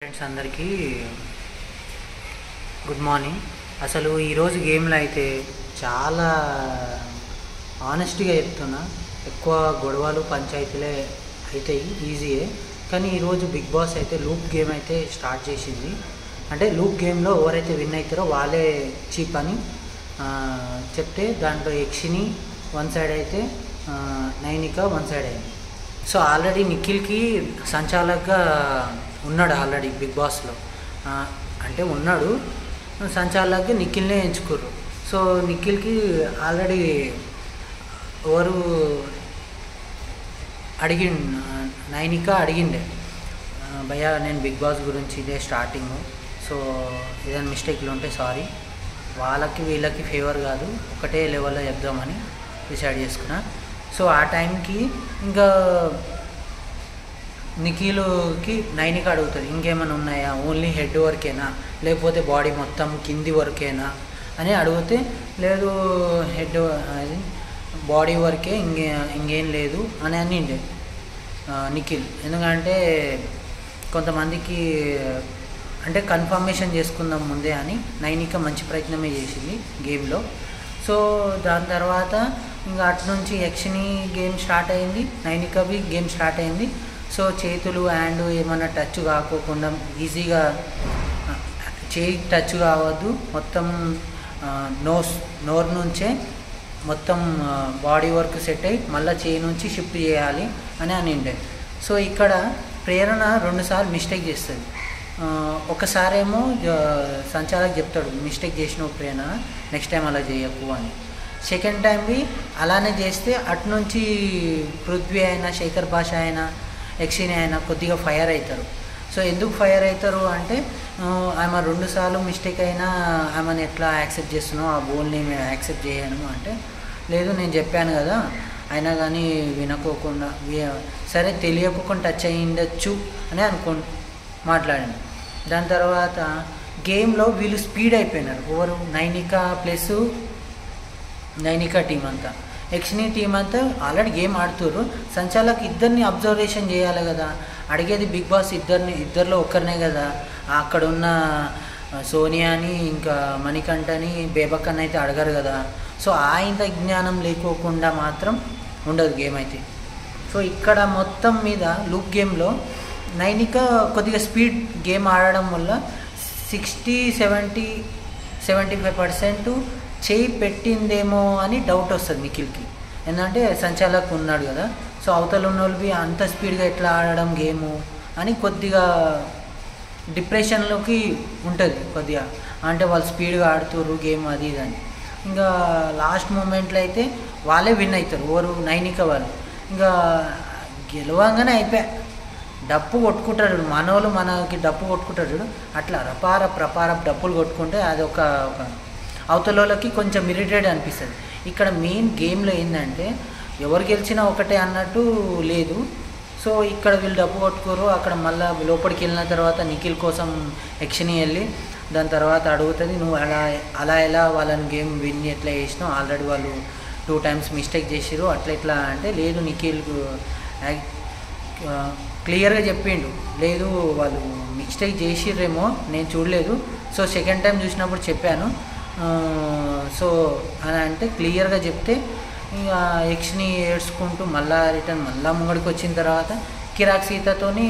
Friends అందరికీ good morning. అసలు ఈరోజు గేమ్లో అయితే చాలా ఆనెస్ట్గా చెప్తున్నా, ఎక్కువ గొడవలు పంచాయతీలే అవుతాయి, ఈజీయే. కానీ ఈరోజు బిగ్ బాస్ అయితే లూప్ గేమ్ అయితే స్టార్ట్ చేసింది. అంటే లూప్ గేమ్లో ఎవరైతే విన్ అవుతారో వాళ్ళే చీప్ అని చెప్తే దాంట్లో యక్షిని వన్ సైడ్ అయితే నైనిక వన్ సైడ్ అయింది. సో ఆల్రెడీ నిఖిల్కి సంచాలకుగా ఉన్నాడు ఆల్రెడీ బిగ్ బాస్లో, అంటే ఉన్నాడు సంచాలకుగా నిఖిల్నే ఎంచుకుర్రు. సో నిఖిల్కి ఆల్రెడీ ఎవరు నైనిక అడిగిండే, భయ్యా నేను బిగ్ బాస్ గురించి ఇదే స్టార్టింగ్, సో ఏదైనా మిస్టేక్లు ఉంటే సారీ, వాళ్ళకి వీళ్ళకి ఫేవర్ కాదు, ఒకటే లెవెల్లో చెప్దామని డిసైడ్ చేసుకున్నా. సో ఆ టైంకి ఇంకా నిఖిల్కి నైనిక అడుగుతుంది, ఇంకేమైనా ఉన్నాయా, ఓన్లీ హెడ్ వరకేనా లేకపోతే బాడీ మొత్తం కింది వరకేనా అని అడిగితే, లేదు హెడ్ బాడీ వరకే, ఇంకేం లేదు అని అనిండే నిఖిల్. ఎందుకంటే కొంతమందికి అంటే కన్ఫర్మేషన్ చేసుకుందాం ముందే అని నైనిక మంచి ప్రయత్నమే చేసింది గేమ్లో. సో దాని తర్వాత ఇంకా అటు నుంచి యక్షిని గేమ్ స్టార్ట్ అయింది, నైనికవి గేమ్ స్టార్ట్ అయింది. సో చేతులు హ్యాండ్ ఏమన్నా టచ్ కాకోకుండా ఈజీగా చేయి టచ్ కావద్దు, మొత్తం నోరు నుంచే మొత్తం బాడీ వర్క్ సెట్ అయ్యి మళ్ళీ చేయి నుంచి షిఫ్ట్ చేయాలి అని అనిండే. సో ఇక్కడ ప్రేరణ 2 సార్లు మిస్టేక్ చేస్తుంది. ఒకసారేమో సంచాలక్ చెప్తాడు, మిస్టేక్ చేసినావు ప్రేరణ, నెక్స్ట్ టైం అలా చేయకు అని. సెకండ్ టైంవి అలానే చేస్తే అటు నుంచి పృథ్వీ అయినా శేఖర్ భాష అయినా యక్షిని అయినా కొద్దిగా ఫైర్ అవుతారు. సో ఎందుకు ఫైర్ అవుతారు అంటే, ఆమె 2 సార్లు మిస్టేక్ అయినా ఆమెను ఎట్లా యాక్సెప్ట్ చేస్తున్నావు, ఆ బోల్ని మేము యాక్సెప్ట్ చేయను అంటే, లేదు నేను చెప్పాను కదా, అయినా కానీ వినకోకుండా సరే తెలియకుండా టచ్ అయ్యిండొచ్చు అని మాట్లాడింది. దాని తర్వాత గేమ్లో వీళ్ళు స్పీడ్ అయిపోయినారు, ఎవరు నైనిక టీం అంతా, యక్షిని టీం అంతా ఆల్రెడీ గేమ్ ఆడుతుర్రు. సంచాలక్ ఇద్దరిని అబ్జర్వేషన్ చేయాలి కదా, అడిగేది బిగ్ బాస్ ఇద్దరిలో ఒక్కరినే కదా, అక్కడ ఉన్న సోనియాని ఇంకా మణికంఠని బేబక్కని అయితే అడగరు కదా. సో ఇంత జ్ఞానం లేకోకుండా మాత్రం ఉండదు గేమ్ అయితే. సో ఇక్కడ మొత్తం మీద లూప్ గేమ్లో నైనిక కొద్దిగా స్పీడ్ గేమ్ ఆడడం వల్ల 60-75% చేయి పెట్టిందేమో అని డౌట్ వస్తుంది నిఖిల్కి. ఎందుకంటే సంచాలక్ ఉన్నాడు కదా, సో అవతల ఉన్న వాళ్ళు అంత స్పీడ్గా ఎట్లా ఆడడం గేము అని కొద్దిగా డిప్రెషన్లోకి ఉంటుంది కొద్దిగా, అంటే వాళ్ళు స్పీడ్గా ఆడుతుర్రు గేమ్ అది ఇది అని. ఇంకా లాస్ట్ మూమెంట్లో అయితే వాళ్ళే విన్ అవుతారు, ఎవరు నైనిక వాళ్ళు. ఇంకా గెలవంగానే అయిపోయా, డప్పు కొట్టుకుంటాడు మనోళ్ళు, మనకి డప్పు కొట్టుకుంటాడు చూడు, అట్లా రపార డప్పులు కొట్టుకుంటే అది ఒక అవతల వాళ్ళకి కొంచెం ఇరిటేట్ అనిపిస్తుంది. ఇక్కడ మెయిన్ గేమ్లో ఏంటంటే ఎవరు గెలిచినా ఒకటే అన్నట్టు లేదు. సో ఇక్కడ వీళ్ళు డబ్బు కొట్టుకోరు, అక్కడ మళ్ళీ లోపలికి వెళ్ళిన తర్వాత నిఖిల్ కోసం యక్షిని వెళ్ళి దాని తర్వాత అడుగుతుంది, నువ్వు అలా ఎలా వాళ్ళని గేమ్ విన్ ఎట్లా చేసినావు, ఆల్రెడీ వాళ్ళు 2 టైమ్స్ మిస్టేక్ చేసిరు అట్లా ఎట్లా అంటే, లేదు నిఖిల్కు క్లియర్గా చెప్పిండు, లేదు వాళ్ళు మిస్టేక్ చేసిర్రేమో నేను చూడలేదు, సో సెకండ్ టైం చూసినప్పుడు చెప్పాను, సో అని అంటే క్లియర్గా చెప్తే ఇక యక్షిని ఏడ్చుకుంటూ మళ్ళీ మళ్ళీ ముంగడికి వచ్చిన తర్వాత కిరాక్ సీతతోని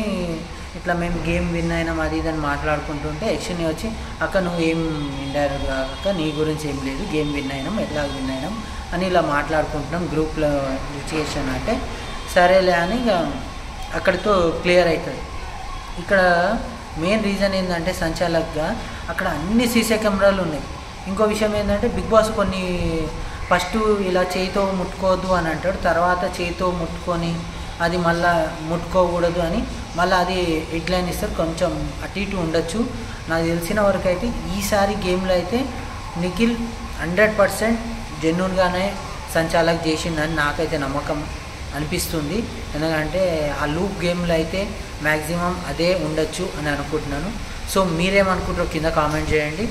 ఇట్లా మేము గేమ్ విన్ అయినాం అది ఇదని మాట్లాడుకుంటుంటే యక్షిని వచ్చి, అక్క నువ్వు ఏం విన్నారు అక్క, నీ గురించి ఏం లేదు, గేమ్ విన్ అయినాం, ఎట్లా విన్ అయినాం అని ఇలా మాట్లాడుకుంటున్నాం గ్రూప్లో చేసాను అంటే, సరేలే అని ఇక అక్కడితో క్లియర్ అవుతుంది. ఇక్కడ మెయిన్ రీజన్ ఏంటంటే సంచాలక్గా అక్కడ అన్ని సీసీ కెమెరాలు ఉన్నాయి. ఇంకో విషయం ఏంటంటే బిగ్ బాస్ కొన్ని ఫస్ట్ ఇలా చేయితో ముట్టుకోవద్దు అని అంటాడు, తర్వాత చేయితో ముట్టుకొని అది మళ్ళీ ముట్టుకోకూడదు అని మళ్ళీ అది హెడ్లైన్ ఇస్తారు, కొంచెం అటు ఇటు ఉండొచ్చు. నాకు తెలిసిన వరకు అయితే ఈసారి గేమ్లో అయితే నిఖిల్ 100% జెన్యూన్గానే సంచాలక్ చేసిందని నాకైతే నమ్మకం అనిపిస్తుంది. ఎందుకంటే ఆ లూప్ గేమ్లో అయితే మ్యాక్సిమం అదే ఉండొచ్చు అని అనుకుంటున్నాను. సో మీరేమనుకుంటారో కింద కామెంట్ చేయండి.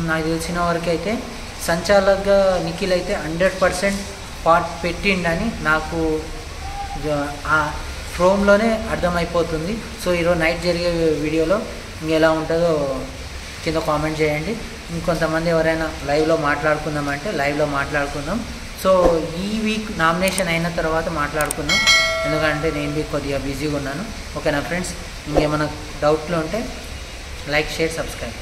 నాకు తెలిసిన వరకు అయితే సంచాలక్గా నిఖిల్ అయితే 100% పార్ట్ పెట్టిండని నాకు ప్రోమ్లోనే అర్థమైపోతుంది. సో ఈరోజు నైట్ జరిగే వీడియోలో ఎలా ఉంటుందో కింద కామెంట్ చేయండి. ఇంకొంతమంది ఎవరైనా లైవ్లో మాట్లాడుకుందామంటే లైవ్లో మాట్లాడుకుందాం. సో ఈ వీక్ నామినేషన్ అయిన తర్వాత మాట్లాడుకుందాం, ఎందుకంటే నేను కొద్దిగా బిజీగా ఉన్నాను. ఓకేనా ఫ్రెండ్స్, ఇంకేమైనా డౌట్లు ఉంటే లైక్, షేర్, సబ్స్క్రైబ్.